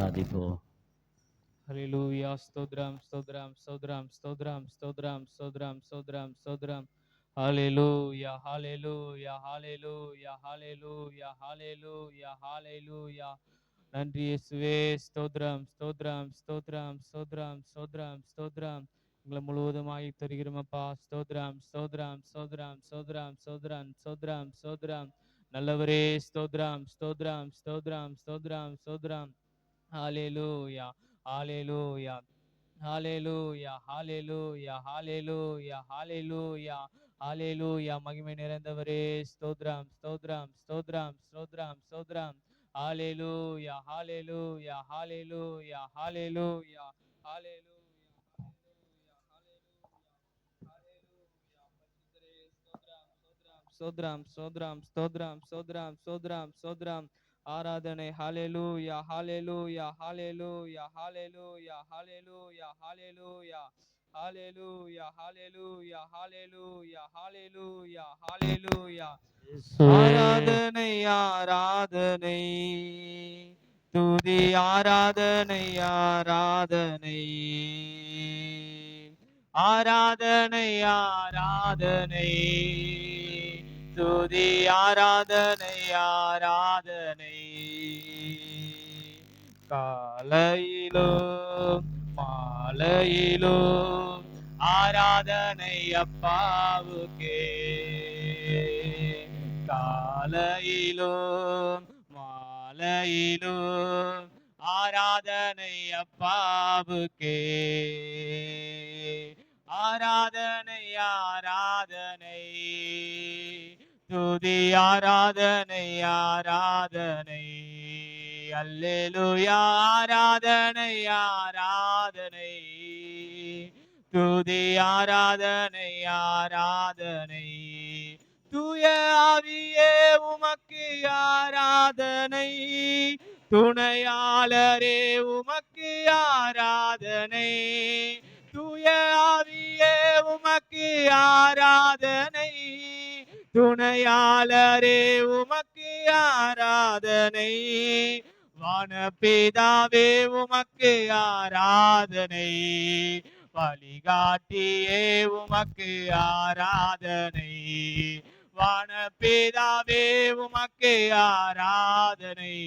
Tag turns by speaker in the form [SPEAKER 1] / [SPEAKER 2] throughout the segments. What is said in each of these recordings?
[SPEAKER 1] ஆராதிப்போம்.
[SPEAKER 2] ஹல்லேலூயா. ஸ்தோத்திரம் ஸ்தோத்திரம் ஸ்தோத்திரம் ஸ்தோத்திரம் ஸ்தோத்திரம் ஸ்தோத்திரம் ஸ்தோத்திரம் ஸ்தோத்திரம். ஹல்லேலூயா ஹல்லேலூயா ஹல்லேலூயா ஹல்லேலூயா ஹல்லேலூயா ஹல்லேலூயா. நன்றி இயேசுவே. ஸ்தோத்திரம் ஸ்தோத்திரம் ஸ்தோத்திரம் ஸ்தோத்திரம் ஸ்தோத்திரம் ஸ்தோத்திரம். எங்களை முழுவதுமாய் தருகிறோமப்பா. ஸ்தோத்திரம் ஸ்தோத்திரம் ஸ்தோத்திரம் ஸ்தோத்திரம் ஸ்தோத்திரம் ஸ்தோத்திரம் ஸ்தோத்திரம். நல்லவரே ஸ்தோத்திரம் ஸ்தோத்திரம் ஸ்தோத்திரம் ஸ்தோத்திரம் ஸ்தோத்திரம். ஹalleluya ஹalleluya ஹalleluya ஹalleluya ஹalleluya ஹalleluya ஹalleluya. மகிமை நிறைந்தவரே ஸ்தோத்திரம் ஸ்தோத்திரம் ஸ்தோத்திரம் ஸ்தோத்திரம் ஸ்தோத்திரம். ஹalleluya ஹalleluya ஹalleluya ஹalleluya ஹalleluya. ஸ்தோத்திரம் ஸ்தோத்திரம் ஸ்தோத்திரம் ஸ்தோத்திரம் ஸ்தோத்திரம் ஸ்தோத்திரம். ஆராதனை. ஹalleluya ஹalleluya ஹalleluya ஹalleluya ஹalleluya ஹalleluya ஹalleluya ஹalleluya ஹalleluya ஹalleluya ஹalleluya. ஆராதனை ஆராதனை துதி ஆராதனை ஆராதனை ஆராதனை ஆராதனை துதி ஆராதனை ஆராதனை. காலையிலும் மாலையிலும் ஆராதனை அப்பாவுக்கே. காலையிலும் மாலையிலும் ஆராதனை அப்பாவுக்கே. ஆராதனை ஆராதனை துதி ஆராதனை ஆராதனை. அல்லேலூயா. ஆராதனை ஆராதனை துதி ஆராதனை ஆராதனை. தூய ஆவியே உமக்கு ஆராதனை. துணையாளரே உமக்கு ஆராதனை. தூய ஆவியே உமக்கு ஆராதனை. துணையாளரே உமக்கு ஆராதனை. வானபிதாவே உமக்கு ஆராதனை. வழிகாட்டியே உமக்கு ஆராதனை. வானபிதாவே உமக்கு ஆராதனை.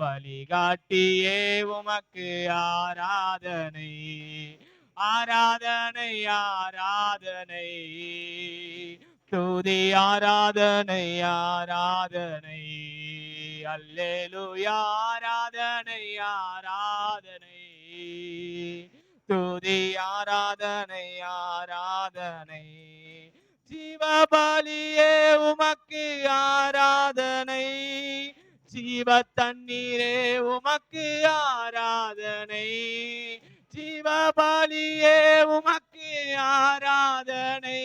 [SPEAKER 2] வழிகாட்டியே உமக்கு ஆராதனை. ஆராதனை ஆராதனை துதி ஆராதனை ஆராதனை. அல்லேலூயா. ஆராதனை ஆராதனை துதி ஆராதனை ஆராதனை. ஜீவபலியே உமக்கு ஆராதனை. ஜீவ தண்ணீரே உமக்கு ஆராதனை. ஜீவபலியே உமக்கு ஆராதனை.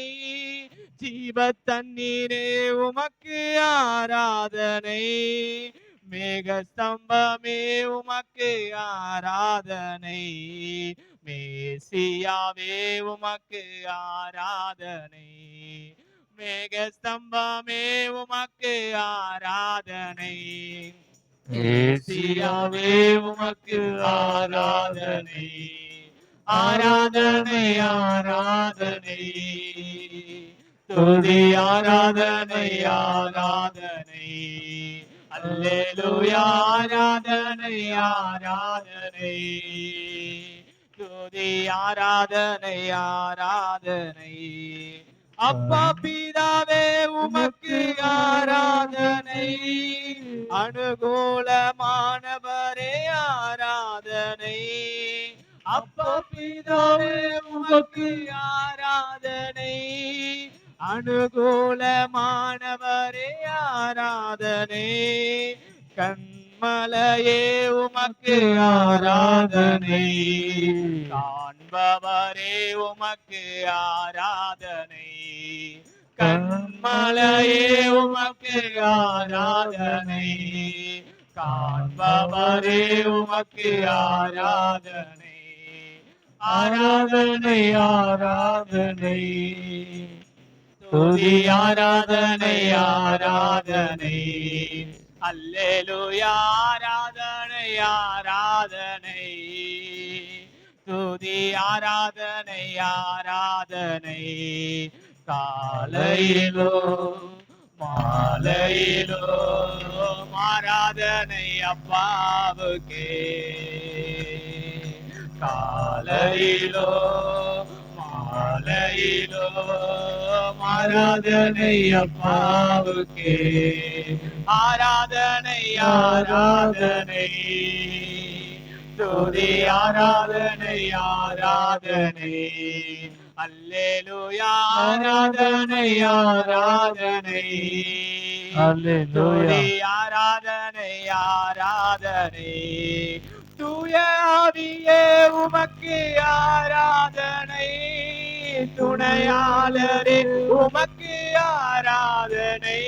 [SPEAKER 2] ஜீவ தண்ணீரே உமக்கு ஆராதனை. மேகஸ்தம்பமே உமக்கு ஆராதனை. மேசியாவே உமக்கு ஆராதனை. மேகஸ்தம்பமே உமக்கு ஆராதனை. மேசியாவே உமக்கு ஆராதனை. ஆராதனை ஆராதனை துதி ஆராதனை ஆராதனை. அல்லேலூயா. ஆராதனை ஆராதனை துதி ஆராதனை ஆராதனை. அப்பா பிதாவே உமக்கு ஆராதனை. அனுகூலமானவரே ஆராதனை. அப்பா பிதாவே உமக்கு ஆராதனை. அனுகூலமானவரே ஆராதனை. கண்மலையே உமக்கு ஆராதனை. காண்பவரே உமக்கு ஆராதனை. கண்மலையே உமக்கு ஆராதனை. காண்பவரே உமக்கு ஆராதனை. ஆராதனை ஆராதனை துதி ஆராதனை ஆராதனை. அல்லேலூயா ஆராதனை ஆராதனை துதி ஆராதனை ஆராதனை காலையிலோ மாலையிலோ ஆராதனை அப்பாவுக்கே காலையிலோ மாலையிலோ ஆராதனை அப்பாவுக்கே ஆராதனை ஆராதனை துதி ஆராதனை ஆராதனை அல்லேலூயா ஆராதனை ஆராதனை
[SPEAKER 1] அல்லேலூயா
[SPEAKER 2] ஆராதனை ஆராதனை தூய ஆவியே உமக்கு ஆராதனை துணையாளரே உமக்கு ஆராதனை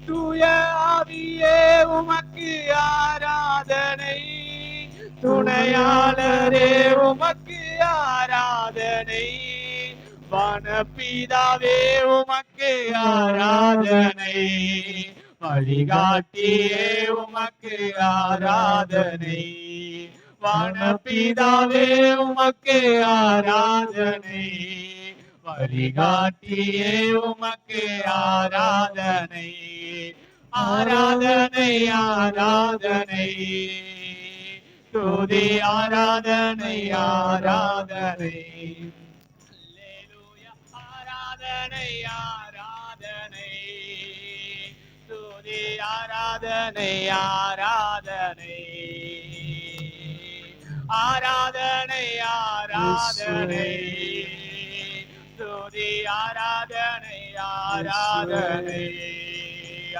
[SPEAKER 2] தூய ஆவியே உமக்கு ஆராதனை துணையாளரே உமக்கு ஆராதனை வனப்பிதாவே உமக்கு ஆராதனை வழிகாட்டியே உமக்கு ஆராதனை வனப்பிதாவே உமக்கு ஆராதனை வழிகாட்டியே உமக்கு ஆராதனை ஆராதனை ஆராதனை துதி ஆராதனை ஆராதனை அல்லேலூயா ஆராதனை ஆராதனை துதி ஆராதனை ஆராதனை ஆராதனை ஆராதனை துதி ஆராதனை ஆராதனை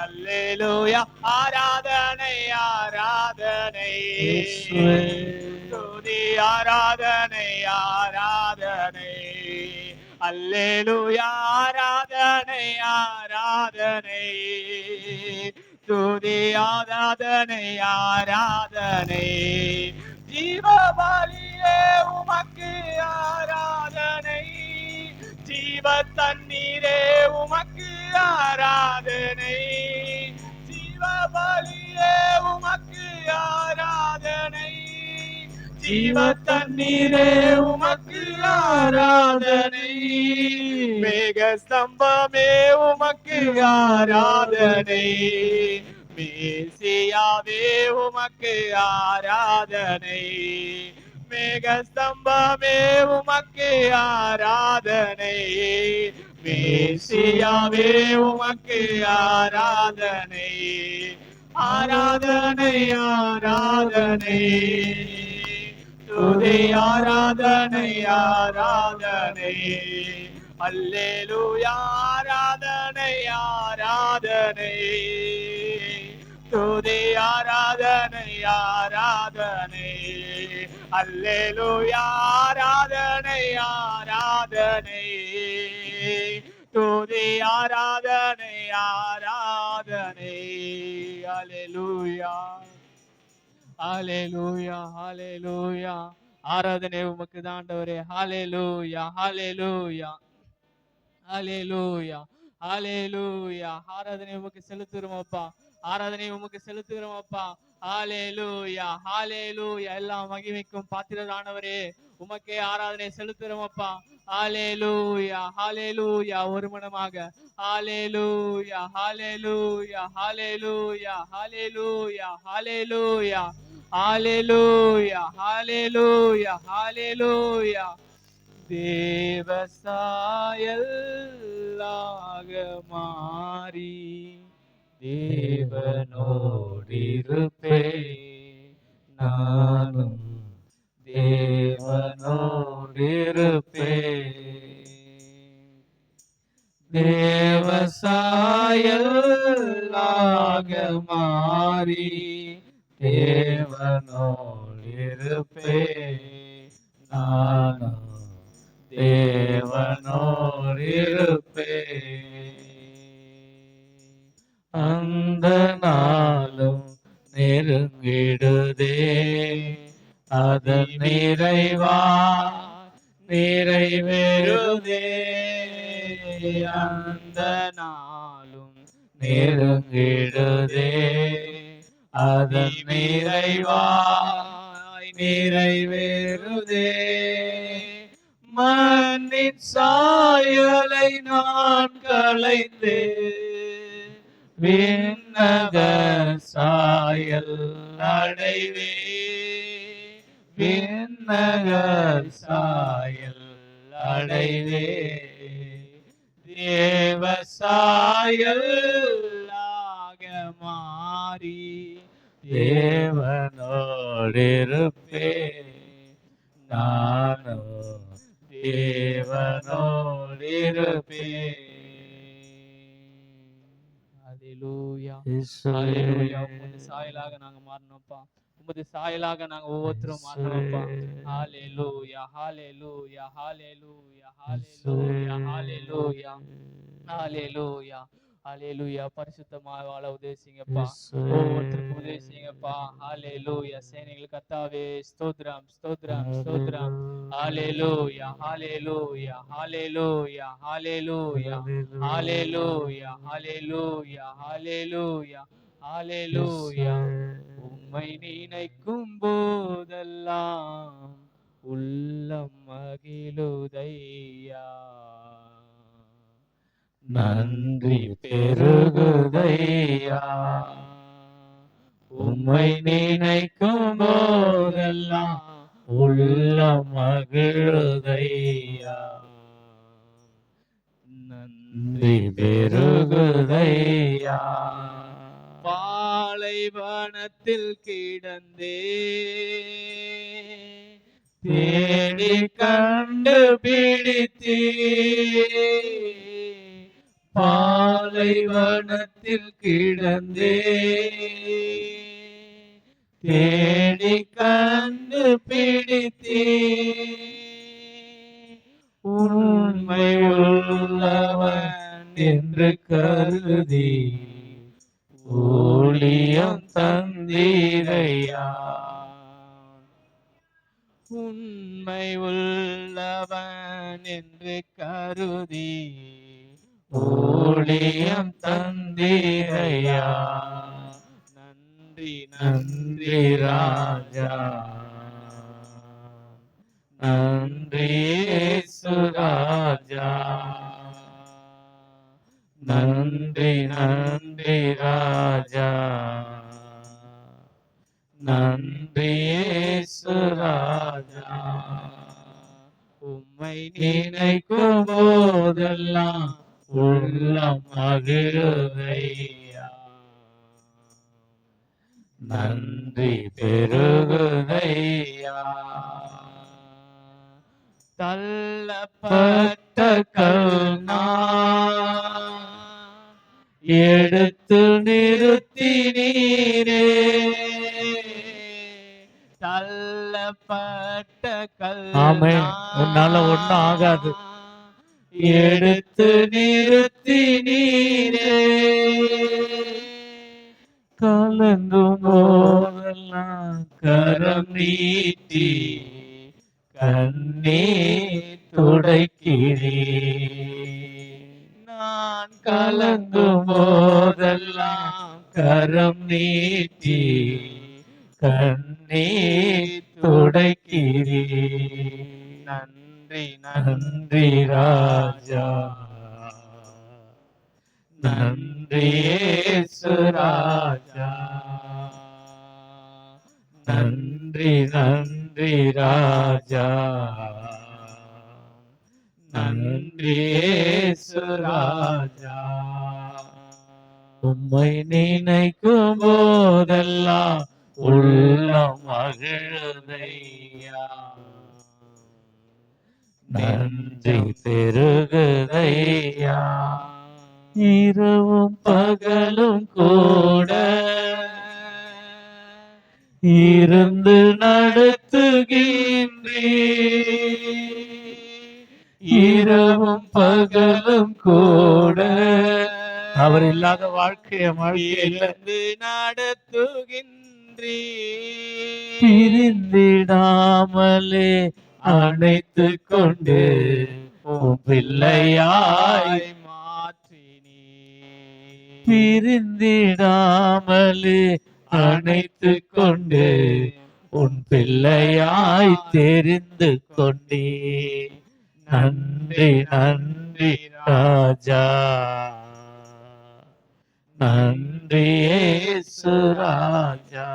[SPEAKER 2] அல்லேலூயா ஆராதனை ஆராதனை துதி ஆராதனை ஆராதனை அல்லேலூயா ஆராதனை ஆராதனை துதி ஆராதனை ஆராதனை ஜீவபலியே உமக்கு ஆராதனை ஜீவ தண்ணீரே உமக்கு ஆராதனை ஜீவபலியே உமக்கு ஆராதனை ஜீவ தண்ணீரே உமக்கு ஆராதனை மேக ஸ்தம்பமே உமக்கு ஆராதனை மேசியாவே உமக்கு ஆராதனை மேகஸ்தம்பமே உமக்கு ஆராதனை மேசியாவே உமக்கு ஆராதனை ஆராதனை ஆராதனை துதி ஆராதனை ஆராதனை அல்லேலூயா ஆராதனை ஆராதனை துதி ஆராதனை ஆராதனை அல்லேலூயா ஆராதனை ஆராதனை துதி ஆராதனை ஆராதனை அல்லேலூயா அல்லேலூயா அல்லேலூயா ஆராதனை உமக்கு தான் ஆண்டவரே அல்லேலூயா அல்லேலூயா அல்லேலூயா அல்லேலூயா ஆராதனை உமக்கு செலுத்துறோம் அப்பா ஆராதனை உமக்கு செலுத்துகிறோம் அப்பா ஹalleluya ஹalleluya எல்லா மகிமைக்கும் பாத்திரரானவரே உமக்கே ஆராதனை செலுத்துகிறோம் அப்பா ஹalleluya ஹalleluya ஒரு மனமாக ஹalleluya ஹalleluya ஹalleluya ஹalleluya ஹalleluya ஹalleluya ஹalleluya ஹalleluya தேவசாயல்லாக மாறி தேவனோடிருப்பே நானும் தேவனோடிருப்பே தேவசாயல்லாக மாறி தேவனோடிருப்பே நானும் தேவனோடிருப்பே அந்த நாளும் நெருங்கிடுதே அதன் நிறைவா நிறைவேறுதே அந்த நாளும் நெருங்கிடுதே அதன் நிறைவாய் நிறைவேறுதே. மண்ணின் சாயலை நான் களைந்தே விண்ணக சாயல் அடைவே. விண்ணக சாயல் அடைவே. தேவ சாயலாக மாறி தேவனோடிருப்பே. நானோ தேவனோடிருப்பே.
[SPEAKER 1] ஹல்லேலூயா.
[SPEAKER 2] இயேசுவே.
[SPEAKER 1] ஹல்லேலூயா. உமது சாயலாக நாங்க மாறணும்ப்பா. உமது சாயலாக நாங்க ஒவ்வொருத்தரும் மாறணும்ப்பா. ஹல்லேலூயா, ஹல்லேலூயா, ஹல்லேலூயா, ஹல்லேலூயா, ஹல்லேலூயா, ஹல்லேலூயா, ஹல்லேலூயா. பரிசுத்தமாக வாழ உதவிங்கப்பா. ஒவ்வொருத்தருக்கும் உதவிங்கப்பா. ஹல்லேலூயா. சேனைகள் கர்த்தாவே ஸ்தோத்திரம், ஸ்தோத்திரம், ஸ்தோத்திரம். ஹல்லேலூயா, ஹல்லேலூயா, ஹல்லேலூயா, ஹல்லேலூயா, ஹல்லேலூயா, ஹல்லேலூயா, ஹல்லேலூயா, ஹல்லேலூயா. உம்மை நினைக்கும் போதெல்லாம் உள்ளம் மகிழுதையா.
[SPEAKER 2] நன்றி பெருகுதையா. உம்மை நினைக்கும் போதெல்லாம் உள்ளம் மகிழுதையா. நன்றி பெருகுதையா.
[SPEAKER 1] பாலைவனத்தில் கிடந்தே
[SPEAKER 2] தேடி கண்டுபிடித்தே. பாலைவனத்தில் கிடந்தே தேடி கண்டுபிடித்தே. உண்மை உள்ளவன் என்று கருதி ஊழியம் தந்தீரையா.
[SPEAKER 1] உண்மை உள்ளவன் என்று கருதி
[SPEAKER 2] ஊழியம் தந்தீரையா.
[SPEAKER 1] நன்றி
[SPEAKER 2] நன்றி ராஜா. நன்றி இயேசு ராஜா. நன்றி நன்றி ராஜா. நன்றி இயேசு ராஜா.
[SPEAKER 1] உம்மை
[SPEAKER 2] நினைக்கும் போதெல்லாம் உள்ளம் மகிழுதையா. நன்றி பெருகுதையா.
[SPEAKER 1] தள்ளப்பட்ட
[SPEAKER 2] கல்னா எடுத்து நிறுத்தினீரே.
[SPEAKER 1] தள்ளப்பட்ட
[SPEAKER 2] ஆமென். உன்னால ஒண்ணும் ஆகாது. எடுத்து நிறுத்தினீரே. கலங்கும் போதெல்லாம் கரம் நீட்டி கண்ணீர் துடைக்கிறீர்.
[SPEAKER 1] நான்
[SPEAKER 2] கலங்கும் போதெல்லாம் கரம் நீட்டி கண்ணீர் துடைக்கிறீர்.
[SPEAKER 1] நன்றி
[SPEAKER 2] நன்றி ராஜா. நன்றி இயேசு ராஜா. நன்றி நன்றி ராஜா. நன்றி இயேசு ராஜா. உம்மை நினைக்கும் போதெல்லாம் உள்ளம் மகிழுதையா. நன்றி பெருகுதையா. இரவும் பகலும் கூட இருந்து நடத்துகின்றீர். இரவும் பகலும் கூட அவர் இல்லாத வாழ்க்கையை
[SPEAKER 1] இருந்து நடத்துகின்றீர்.
[SPEAKER 2] பிரிந்திடாமலே அணைத்து கொண்டு உம் பிள்ளையாய்
[SPEAKER 1] மாற்றினீர்.
[SPEAKER 2] பிரிந்திடாமலே அணைத்து கொண்டு உன் பிள்ளையாய் தெரிந்து கொண்டே. நன்றி நன்றி ராஜா, நன்றி இயேசு ராஜா.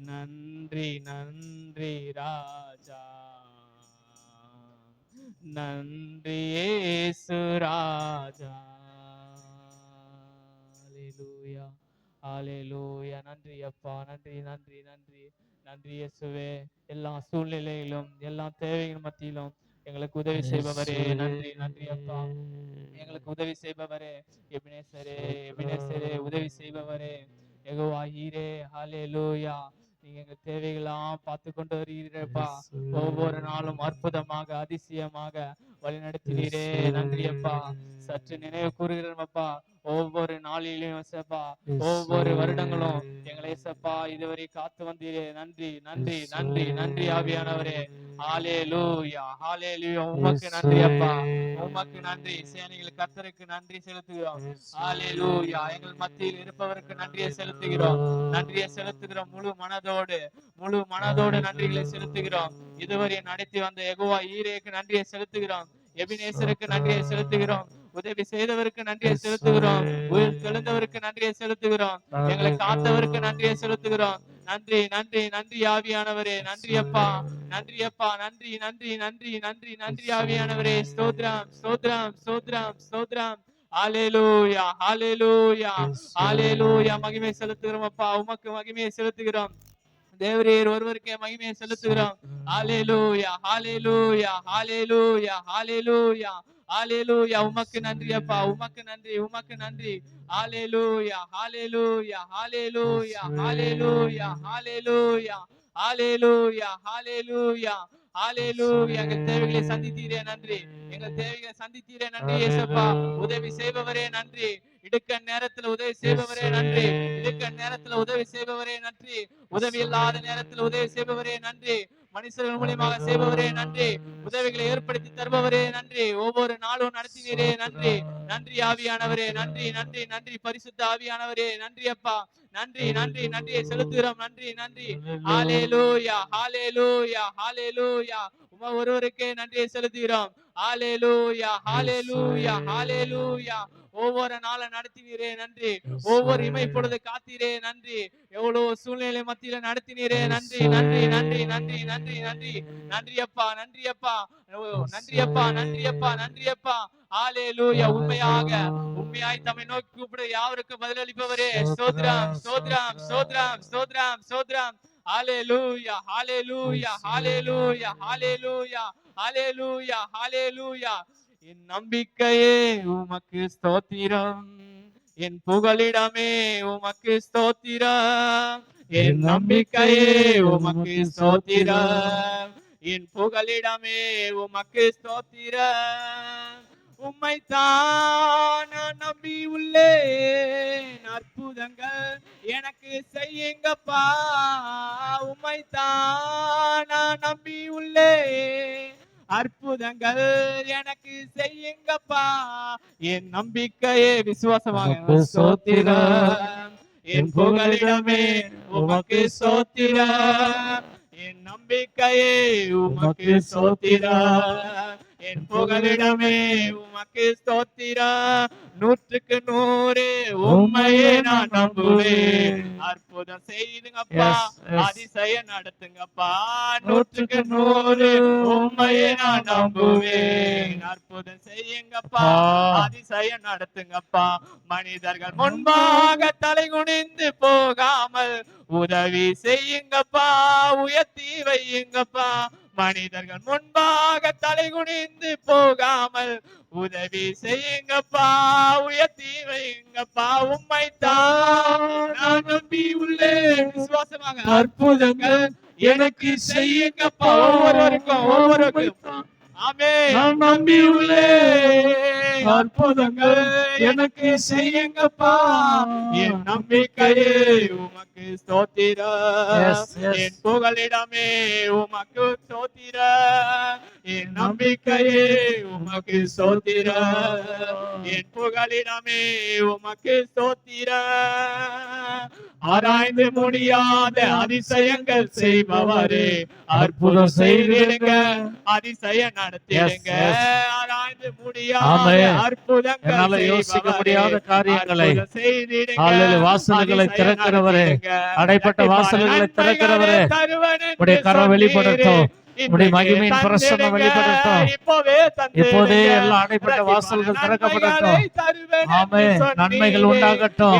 [SPEAKER 1] நன்றி நன்றி ராஜா, நன்றி இயேசு ராஜா. ஹalleluya ஹalleluya. நன்றி அப்பா, நன்றி நன்றி நன்றி நன்றி இயேசுவே. எல்லா சூழ்நிலையிலும் எல்லா தேவைகள் மத்தியிலும் எங்களுக்கு உதவி செய்பவரே நன்றி நன்றி அப்பா. எங்களுக்கு உதவி செய்பவரே எபினேசரே, எபினேசரே உதவி செய்பவரே யெகோவா ஈரே. ஹalleluya. நீங்க எங்க தேவைகளாம் பார்த்து கொண்டு வருகிறீரப்பா. ஒவ்வொரு நாளும் அற்புதமாக அதிசயமாக வழி நடத்தினீரே நன்றி அப்பா. சற்று நினைவு கூறுகிறோம் அப்பா. ஒவ்வொரு நாளிலும் ஏசப்பா, ஒவ்வொரு வருடங்களும் எங்களை ஏசப்பா இதுவரை காத்து வந்தீரே நன்றி நன்றி நன்றி நன்றி ஆவியானவரே. ஹalleluya ஹalleluya. உமக்கு நன்றி அப்பா, உமக்கு நன்றி. சேனைகள் கர்த்தருக்கு நன்றி செலுத்துகிறோம். ஹalleluya. எங்கள் மத்தியில் இருப்பவருக்கு நன்றியை செலுத்துகிறோம், நன்றியை செலுத்துகிறோம். முழு மனதோடு நன்றிகளை செலுத்துகிறோம். இதுவரை நடத்தி வந்த யெகோவா ஈரேக்கு நன்றியை செலுத்துகிறோம். எபினேசருக்கு நன்றியை செலுத்துகிறோம். உதவி செய்தவருக்கு நன்றியை செலுத்துகிறோம். உயிர் தெழுந்தவருக்கு நன்றியை செலுத்துகிறோம். எங்களை காத்தவருக்கு நன்றியை செலுத்துகிறோம். நன்றி நன்றி நன்றி ஆவியானவரே. நன்றி அப்பா, நன்றி அப்பா, நன்றி நன்றி நன்றி நன்றி நன்றி ஆவியானவரே. ஸ்தோத்திரம் ஸ்தோத்திரம் ஸ்தோத்திரம் ஸ்தோத்திரம். ஹalleluya ஹalleluya ஹalleluya. மகிமை செலுத்துகிறோம் அப்பா, உமக்கு மகிமையை செலுத்துகிறோம். தேவரீர் ஒருவருக்கே மகிமையை செலுத்துகிறோம். ஹalleluya ஹalleluya ஹalleluya ஹalleluya ஹalleluya. உமக்கு நன்றி அப்பா, உமக்கு நன்றி, உமக்கு நன்றி. ஹalleluya ஹalleluya ஹalleluya ஹalleluya ஹalleluya ஹalleluya ஹalleluya ஹalleluya. எங்கள் தேவைகளை சந்தித்தீரே நன்றி, எங்கள் தேவைகளை சந்தித்தீரே நன்றி இயேசுப்பா. உதவி செய்பவரே நன்றி, இடுக்க நேரத்துல உதவி செய்பவரே நன்றி, இடுக்க நேரத்துல உதவி செய்பவரே நன்றி, உதவி இல்லாத நேரத்தில் உதவி செய்பவரே நன்றி, மனுஷர்கள் மூலியமாக செய்பவரே நன்றி, உதவிகளை ஏற்படுத்தி தருபவரே நன்றி, ஒவ்வொரு நாளும் நடத்தினீரே நன்றி. நன்றி ஆவியானவரே, நன்றி நன்றி நன்றி பரிசுத்த ஆவியானவரே நன்றி அப்பா. நன்றி நன்றி நன்றியை செலுத்துகிறோம். நன்றி நன்றி. ஹalleluya ஹalleluya ஹalleluya. உம ஒருவருக்கே நன்றியை செலுத்துகிறோம். ஹalleluya ஹalleluya ஹalleluya. ஒவ்வொரு நாளும் நடத்தினீரே நன்றி, ஒவ்வொரு இமை பொழுது காத்தீரே நன்றி, எவ்வளவு சூழ்நிலை மத்தியில நடத்தினீரே நன்றி நன்றி நன்றி நன்றி நன்றி நன்றி நன்றி அப்பா, நன்றி அப்பா, நன்றி அப்பா, நன்றி அப்பா, நன்றி அப்பா. ஹalleluya. உண்மையாய் தம்மை நோக்கி கூப்பிட யாவருக்கு பதிலளிப்பவரே ஸ்தோத்திரம் ஸ்தோத்திரம் ஸ்தோத்திரம் ஸ்தோத்திரம் ஸ்தோத்திரம். ஹalleluya ஹalleluya ஹalleluya ஹalleluya ஹalleluya ஹalleluya. என் நம்பிக்கையே உமக்கு ஸ்தோத்திரம், என் புகலிடமே உமக்கு ஸ்தோத்திரம். என் நம்பிக்கையே உமக்கு ஸ்தோத்திரம், என் புகலிடமே உமக்கு ஸ்தோத்திரம். உம்மைத்தான் நான் நம்பி உள்ளேன், அற்புதங்கள் எனக்கு செய்யுங்கப்பா. உம்மைத்தான் நான் நம்பி உள்ளேன், அற்புதங்கள் எனக்கு செய்யுங்கப்பா. என் நம்பிக்கையே விசுவாசமாக ஸ்தோத்திரம், என் புகலிடமே உமக்கு ஸ்தோத்திரம். என் நம்பிக்கையே உமக்கு ஸ்தோத்திரம், என் புகலிடமே உமக்கு ஸ்தோத்திரம். 100க்கு 100 உம்மையே நான் நம்புவேன், அற்புதம் செய்யுங்கப்பா, அதிசயம் நடத்துங்கப்பா. 100க்கு 100 உம்மையே நான் நம்புவேன், அற்புதம் செய்யுங்கப்பா, அதிசயம் நடத்துங்கப்பா. மனிதர்கள் முன்பாக தலை குனிந்து போகாமல் உதவி செய்யுங்கப்பா, உயர்த்தி வையுங்கப்பா. மனிதர்கள் முன்பாக தலை குனிந்து போகாமல் உதவி செய்யுங்கப்பா, உயர்த்தி வையுங்கப்பா. உம்மைத்தான் நான் நம்பி உள்ளேன், விசுவாசமாக அற்புதங்கள் எனக்கு செய்யுங்கப்பா. ஒவ்வொருவருக்கும் ஆமென். நான் நம்பி உள்ளேன், அற்புதங்கள் எனக்கு செய்யுங்கப்பா. என் நம்பிக்கையே உமக்கு ஸ்தோத்திரம், என் புகலிடமே உமக்கு ஸ்தோத்திரம். என் நம்பிக்கையே உமக்கு ஸ்தோத்திரம், என் புகலிடமே உமக்கு ஸ்தோத்திரம். ஆராய்ந்து முடியாத அதிசயங்கள் செய்பவரே, அற்புதம் செய்திடுங்க, அதிசயம் நடத்திடுங்க. ஆராய்ந்து முடியாத அற்புதங்கள்
[SPEAKER 2] என்னால யோசிக்க முடியாத காரியங்களை
[SPEAKER 1] செய்திடுங்க,
[SPEAKER 2] வாசல்களை திறக்கிறவரே, அடைப்பட்ட வாசல்களை திறக்கிறவரே, உடைய கரம் வெளிப்படட்டும், உடைய மகிமையின் பிரசன்னம் வெளிப்படட்டும். இப்போதே எல்லாம் அடைப்பட்ட வாசல்கள் திறக்கப்படட்டும். ஆமே, நன்மைகள் உண்டாகட்டும்,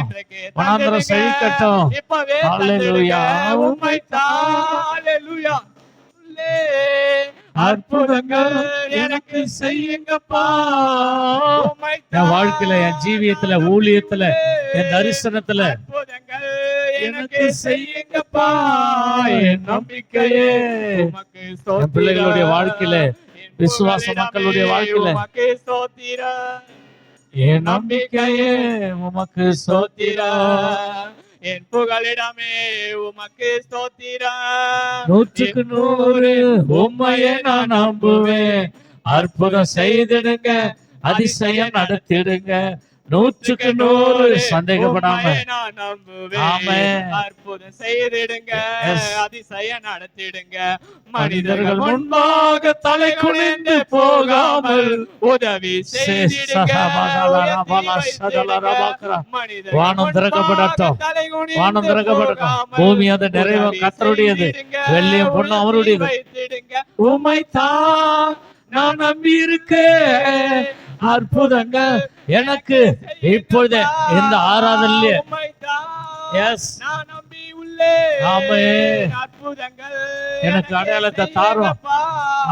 [SPEAKER 2] வனாந்தரம் செழிக்கட்டும். ஹல்லேலூயா.
[SPEAKER 1] ஹல்லேலூயா. அற்புதங்கள் எனக்கு செய்யுங்கப்பா.
[SPEAKER 2] என் வாழ்க்கையில, என் ஜீவியத்துல, ஊழியத்துல, என் தரிசனத்துல
[SPEAKER 1] அற்புதங்கள் எனக்கு செய்யுங்கப்பா. என் நம்பிக்கையே உமக்கு ஸ்தோத்திரம்,
[SPEAKER 2] என் பிள்ளைகளுடைய வாழ்க்கையில, விசுவாச மக்களுடைய வாழ்க்கையில
[SPEAKER 1] உமக்கு ஸ்தோத்திரம்,
[SPEAKER 2] என் நம்பிக்கையே உமக்கு ஸ்தோத்திரம்,
[SPEAKER 1] என் புகலிடமே உமக்கு ஸ்தோத்திரம்.
[SPEAKER 2] 100க்கு 100 உம்மையே நான் நம்புவேன். அற்புதம் செய்திடுங்க, அதிசயம் நடத்திடுங்க. 100க்கு 100 சந்தேகப்படாம
[SPEAKER 1] நான் நம்புவேன்.
[SPEAKER 2] ஆமென்.
[SPEAKER 1] அற்புதம் செய்திடுங்க, அதிசயம் நடத்திடுங்க.
[SPEAKER 2] மனிதர்கள் முன்பாக தலை குனிந்து போகாமல்
[SPEAKER 1] உதவி செய்திடுங்க.
[SPEAKER 2] வானம் திறக்கப்படட்டும், வானம் திறக்கப்படட்டும். பூமி அது நிறைவு கர்த்தருடையது, வெள்ளியும் பொண்ணும் அவருடையது. உம்மைத்தான் நான் நம்பி இருக்கேன். அற்புதங்கள் எனக்கு இப்பொழுது இந்த ஆராதனையிலே
[SPEAKER 1] நான் நம்பி உள்ளேன்.
[SPEAKER 2] ஆமென்.
[SPEAKER 1] அற்புதங்கள்
[SPEAKER 2] எனக்கு அடையாளத்தை தாரும்.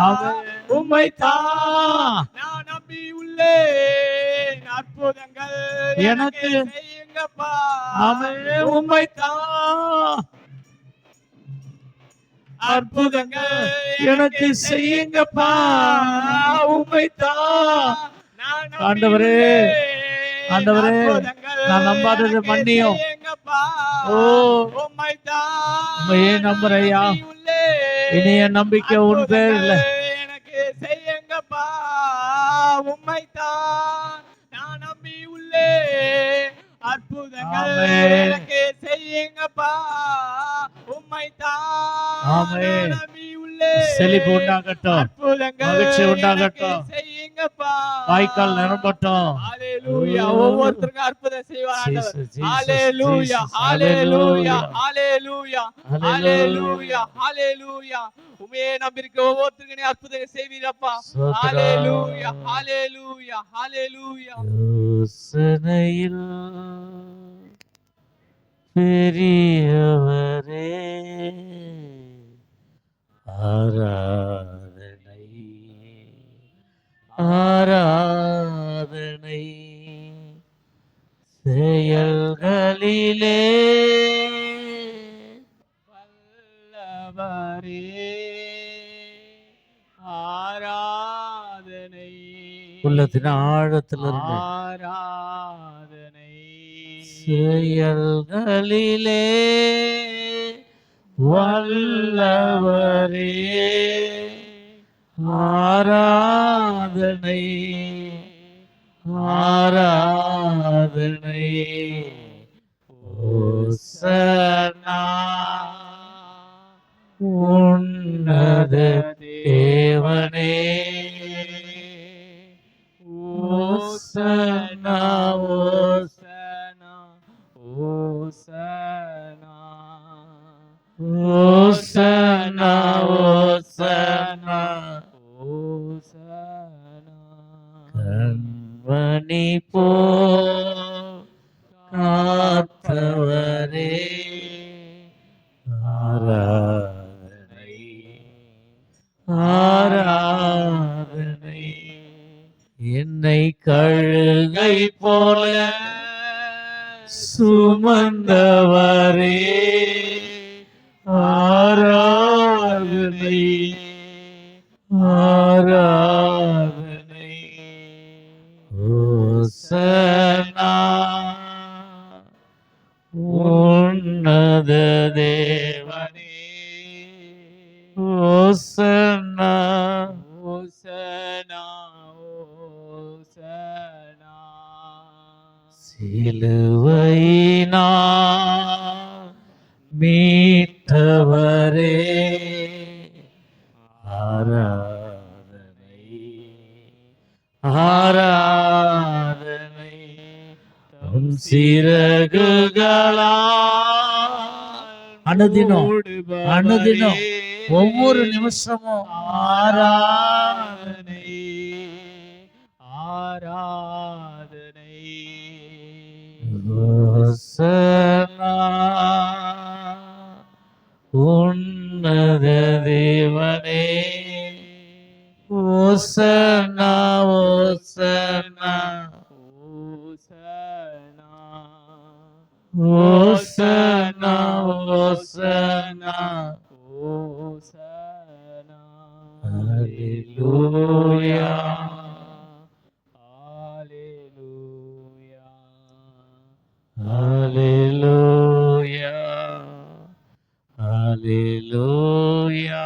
[SPEAKER 2] ஆமென். உம்மைத்தான்
[SPEAKER 1] நான் நம்பி உள்ளேன். அற்புதங்கள்
[SPEAKER 2] எனக்கு
[SPEAKER 1] செய்யுங்கப்பா.
[SPEAKER 2] ஆமென். உம்மைத்தான் அற்புதங்கள் எனக்கு செய்யுங்கப்பா. உம்மைத்தான் ஆண்டவரே, ஆண்டவரே, நான் நம்பாதது மன்னியும். ஓ, உம்மையே நம்புறையா. இனி என் நம்பிக்கை உன் பேர் இல்லை.
[SPEAKER 1] எனக்கு செய்யுங்கப்பா. உம்மைத்தான் நான் நம்பி உள்ளே. அற்புதங்கள் எனக்கு செய்யுங்கப்பா. உம்மைத்தான் நான் நம்பி உள்ளே.
[SPEAKER 2] செழிப்பு உண்டாகட்டும், மகிழ்ச்சி உண்டாகட்டும்,
[SPEAKER 1] செய்யுங்கப்பா.
[SPEAKER 2] வாய்க்கால் நிரம்பட்டும்.
[SPEAKER 1] ஹல்லேலூயா. ஒவ்வொருத்தருக்கும் அற்புதம் செய்வார் ஆண்டவர். ஹல்லேலூயா, ஹல்லேலூயா, ஹல்லேலூயா, ஹல்லேலூயா, ஹல்லேலூயா. உம்மையே நம்பியிருக்க ஒவ்வொருத்தருக்கும் நீ அற்புதம் செய்வீரப்பா. ஹல்லேலூயா, ஹல்லேலூயா, ஹல்லேலூயா.
[SPEAKER 2] யோசனையில் பெரியவரே, ஆராதனை ஆராதனை செயல்களிலே
[SPEAKER 1] வல்லவரே, ஆராதனை
[SPEAKER 2] உள்ளத்தின் ஆழத்திலிருந்து
[SPEAKER 1] ஆராதனை
[SPEAKER 2] செயல்களிலே வல்லவரே, ஆராதனை ஆராதனை. ஓசன்னா உன்னத தேவனே, ஓசன்னா ஓசன்னா
[SPEAKER 1] ஓசனா
[SPEAKER 2] ஓசன்னா ஓசன்னா
[SPEAKER 1] ஓசனா.
[SPEAKER 2] கண்மணி போ காத்தவரே, ஆராதனை ஆராதனை. என்னை கழுகை போல சுமந்தவரே, ஆராதனை ஆராதனை. ஓசன்னா உன்னத தேவனே, ஓசன்னா
[SPEAKER 1] ஓசனா ஓசனா
[SPEAKER 2] சிலுவையினா மீட்டவரே ஆராதனை ஆராதனை உம் சிறகுகளா அனுதினம் அனுதினம் ஒவ்வொரு நிமிஷமும்
[SPEAKER 1] ஆராதனை ஆராதனை
[SPEAKER 2] ஓசனா உன்னத தேவனே ஓசனா ஓசனா
[SPEAKER 1] ஓசனா
[SPEAKER 2] ஓசனா
[SPEAKER 1] ஓசனா
[SPEAKER 2] ஹalleluya
[SPEAKER 1] ஹalleluya
[SPEAKER 2] ஹalleluya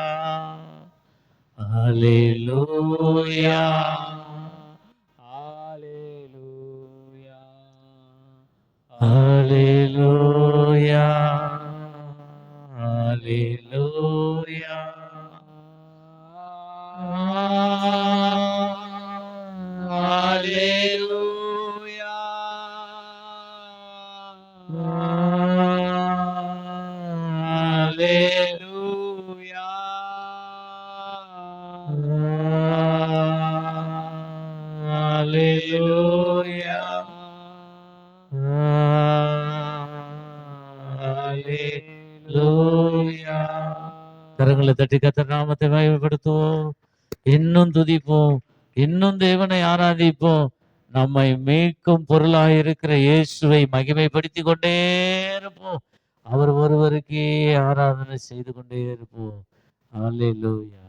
[SPEAKER 2] ஹalleluya ஹalleluya ஹalleluya
[SPEAKER 1] ஹalleluya ஹalleluya
[SPEAKER 2] ஹalleluya ஹalleluya கரங்களை தட்டி கர்த்தர் நாமத்தை மகிமைப்படுத்துவோம், இன்னும் துதிப்போம், இன்னும் தேவனை ஆராதிப்போம். நம்மை மீட்கும் பொருளாய் இருக்கிற இயேசுவை மகிமைப்படுத்தி கொண்டே இருப்போம். அவர் ஒருவருக்கே ஆராதனை செய்து கொண்டே இருப்போம். ஹalleluya.